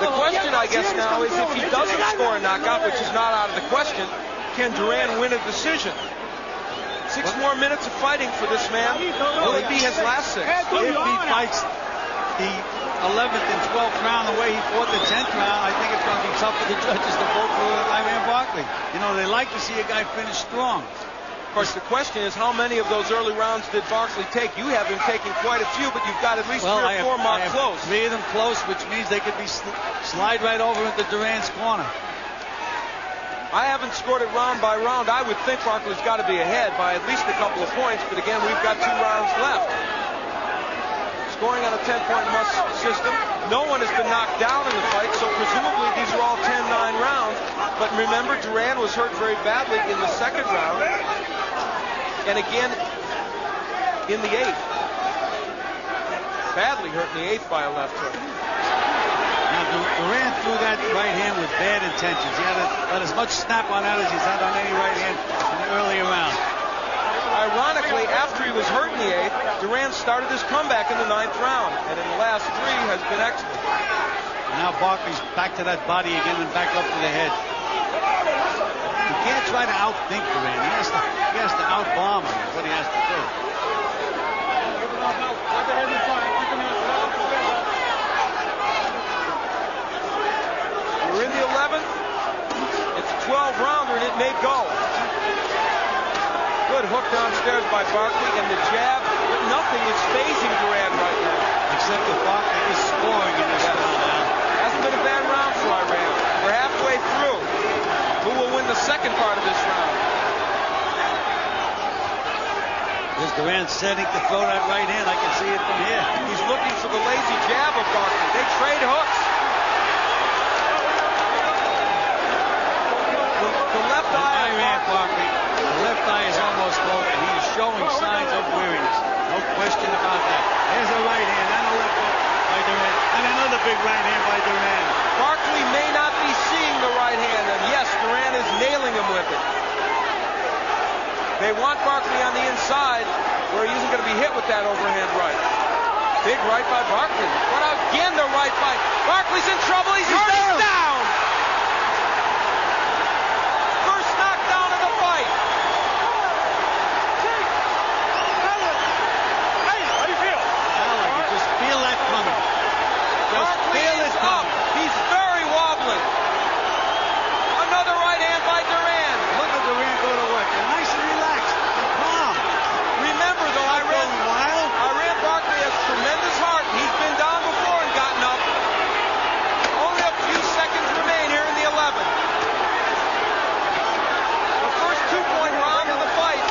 The question, I guess, now is if he doesn't score a knockout, which is not out of the question, can Duran win a decision? 6 more minutes of fighting for this man. Will it be his last 6? If he fights the 11th and 12th round the way he fought the 10th round, I think it's going to be tough for the judges to vote for Iran Barkley. You know, they like to see a guy finish strong. Of course, the question is, how many of those early rounds did Barkley take? You have him taking quite a few, but you've got at least 3 or 4 marked close. 3 of them close, which means they could be slide right over into Duran's corner. I haven't scored it round by round. I would think Barkley's got to be ahead by at least a couple of points, but again, we've got 2 rounds left. Scoring on a 10-point must system. No one has been knocked down in the fight, so presumably these are all 10-9 rounds. But remember, Duran was hurt very badly in the 2nd round, and again in the 8th. Badly hurt in the 8th by a left hook. Now, Duran threw that right hand with bad intentions. He had let as much snap on that as he's had on any right hand in the earlier round. Ironically, after he was hurt in the 8th, Duran started his comeback in the 9th round, and in the last 3 has been excellent. And now Barkley's back to that body again and back up to the head. You can't try to outthink Duran. He has to outbomb him. That's what he has to do. We're in the 11th. It's a 12-rounder, and it may go. Good hook downstairs by Barkley, and the jab, but nothing is phasing Duran right now. Except that Barkley is scoring in this round now. Hasn't been a bad round for Iran. We're halfway through. Who will win the 2nd part of this round? There's Duran setting to throw that right hand. I can see it from here. He's looking for the lazy jab of Barkley. They trade hooks. The left eye of Barkley. The left eye is almost closed, and he is showing signs of weariness. No question about that. There's a right hand and a left hook by Duran, and another big right hand by Duran. Barkley may not be seeing the right hand, and yes, Duran is nailing him with it. They want Barkley on the inside, where he isn't going to be hit with that overhand right. Big right by Barkley. But again, the right by Barkley's in trouble. He's hurt. He's down. First knockdown of the fight. Hey, how do you feel? I can just feel that coming. Just feel it coming. He's very wobbly. Another right hand by Duran. Look at Duran go to work. And nice and relaxed and calm. Remember, though, Iran Barkley has tremendous heart. He's been down before and gotten up. Only a few seconds remain here in the 11th. The first 2-point round of the fight.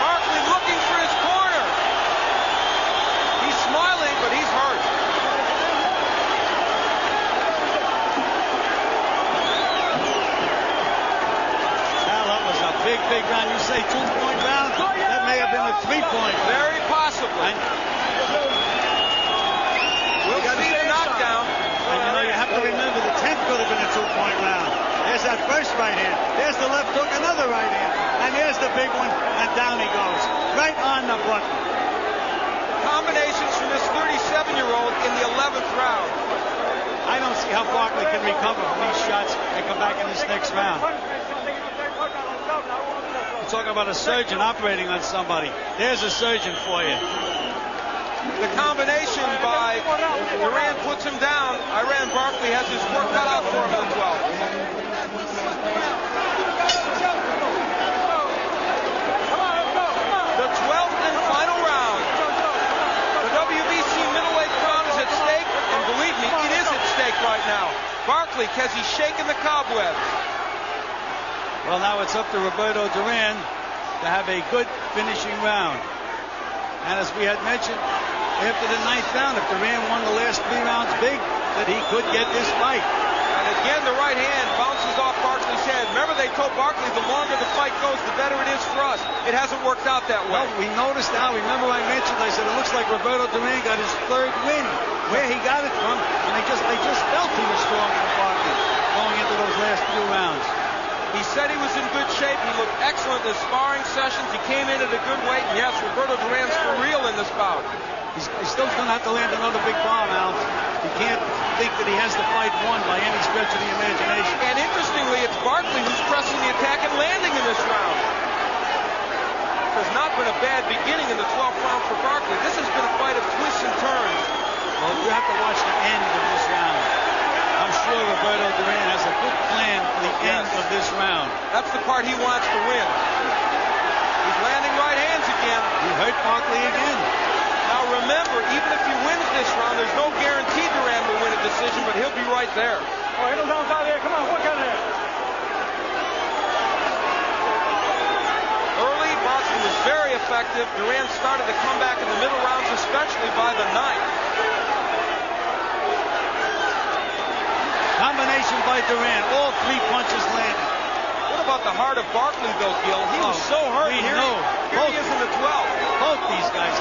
Barkley looking for his corner. He's smiling, but he's hurt. Big round. You say 2-point round? That may have been a 3-point. Very possibly. We'll see the knockdown. And you know, you have to remember the 10th could have been a 2-point round. There's that first right hand. There's the left hook, another right hand. And there's the big one, and down he goes. Right on the button. Combinations from this 37-year-old in the 11th round. I don't see how Barkley can recover from these shots and come back in this next round. Talking about a surgeon operating on somebody. There's a surgeon for you. The combination by Duran puts him down. Iran Barkley has his work cut out for him in the 12th. The 12th and final round. The WBC middleweight crown is at stake, and believe me, it is at stake right now. Barkley, has he shaken the cobwebs? Well, now it's up to Roberto Duran to have a good finishing round. And as we had mentioned, after the 9th round, if Duran won the last 3 rounds big, that he could get this fight. And again, the right hand bounces off Barkley's head. Remember, they told Barkley the longer the fight goes, the better it is for us. It hasn't worked out that way. Well, we noticed now, remember I mentioned, I said it looks like Roberto Duran got his 3rd win. Where he got it from, and they just felt he was stronger than Barkley going into those last few rounds. He said he was in good shape. He looked excellent in his sparring sessions. He came in at a good weight. And yes, Roberto Duran's for real in this bout. He's still going to have to land another big bomb, Al. He can't think that he has the fight won by any stretch of the imagination. And interestingly, it's Barkley who's pressing the attack and landing in this round. It has not been a bad beginning in the 12th round for Barkley. This has been a fight of twists and turns. Well, you have to watch the end of this round. I'm sure Roberto Duran has a good plan for the end of this round. That's the part he wants to win. He's landing right hands again. He hurt Barkley again. Now remember, even if he wins this round, there's no guarantee Duran will win a decision, but he'll be right there. Oh, hit him down there. Come on, work on there. Early, Barkley was very effective. Duran started to come back in the middle rounds, especially by the ninth. Combination by Duran. All three punches landed. What about the heart of Barkley, though, Gil? He was so hurt. Here he is in the 12th. Both these guys